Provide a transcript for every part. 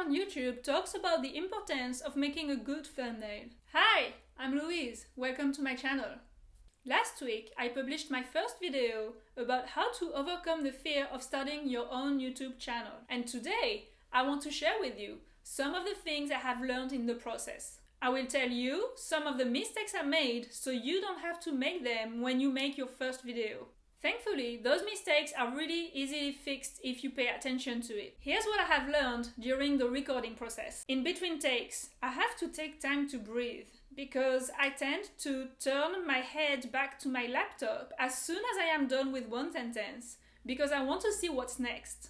on YouTube talks about the importance of making a good thumbnail. Hi, I'm Louise. Welcome to my channel. Last week, I published my first video about how to overcome the fear of starting your own YouTube channel. And today, I want to share with you some of the things I have learned in the process. I will tell you some of the mistakes I made so you don't have to make them when you make your first video. Thankfully, those mistakes are really easily fixed if you pay attention to it. Here's what I have learned during the recording process. In between takes, I have to take time to breathe because I tend to turn my head back to my laptop as soon as I am done with one sentence because I want to see what's next.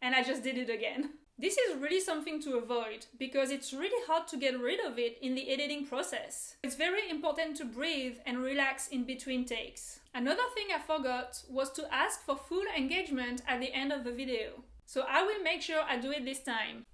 And I just did it again. This is really something to avoid because it's really hard to get rid of it in the editing process. It's very important to breathe and relax in between takes. Another thing I forgot was to ask for full engagement at the end of the video. So I will make sure I do it this time.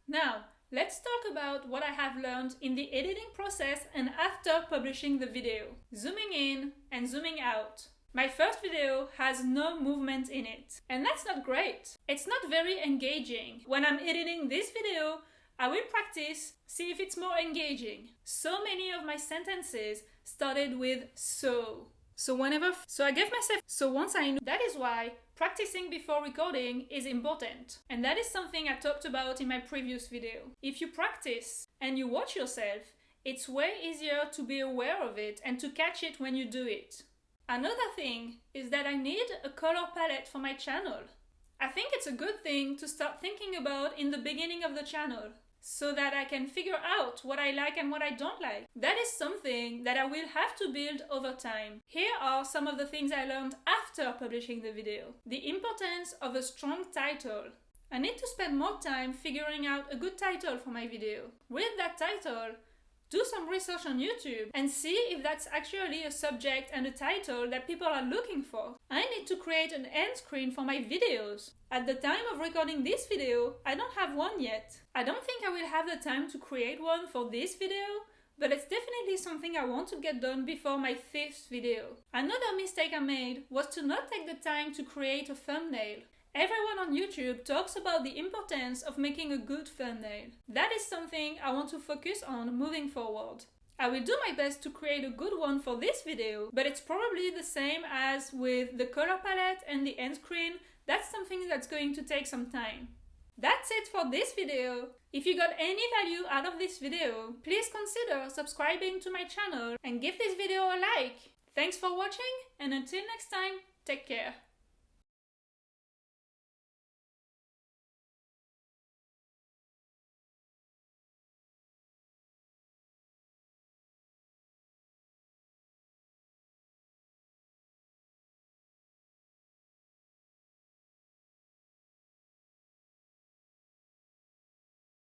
Now, let's talk about what I have learned in the editing process and after publishing the video. Zooming in and zooming out. My first video has no movement in it, and that's not great. It's not very engaging. When I'm editing this video, I will practice, see if it's more engaging. So many of my sentences started with so. So I gave myself, once I knew. That is why practicing before recording is important. And that is something I talked about in my previous video. If you practice and you watch yourself, it's way easier to be aware of it and to catch it when you do it. Another thing is that I need a color palette for my channel. I think it's a good thing to start thinking about in the beginning of the channel so that I can figure out what I like and what I don't like. That is something that I will have to build over time. Here are some of the things I learned after publishing the video. The importance of a strong title. I need to spend more time figuring out a good title for my video. With that title, do some research on YouTube and see if that's actually a subject and a title that people are looking for. I need to create an end screen for my videos. At the time of recording this video, I don't have one yet. I don't think I will have the time to create one for this video, but it's definitely something I want to get done before my 5th video. Another mistake I made was to not take the time to create a thumbnail. Everyone on YouTube talks about the importance of making a good thumbnail. That is something I want to focus on moving forward. I will do my best to create a good one for this video, but it's probably the same as with the color palette and the end screen. That's something that's going to take some time. That's it for this video. If you got any value out of this video, please consider subscribing to my channel and give this video a like. Thanks for watching, and until next time, take care.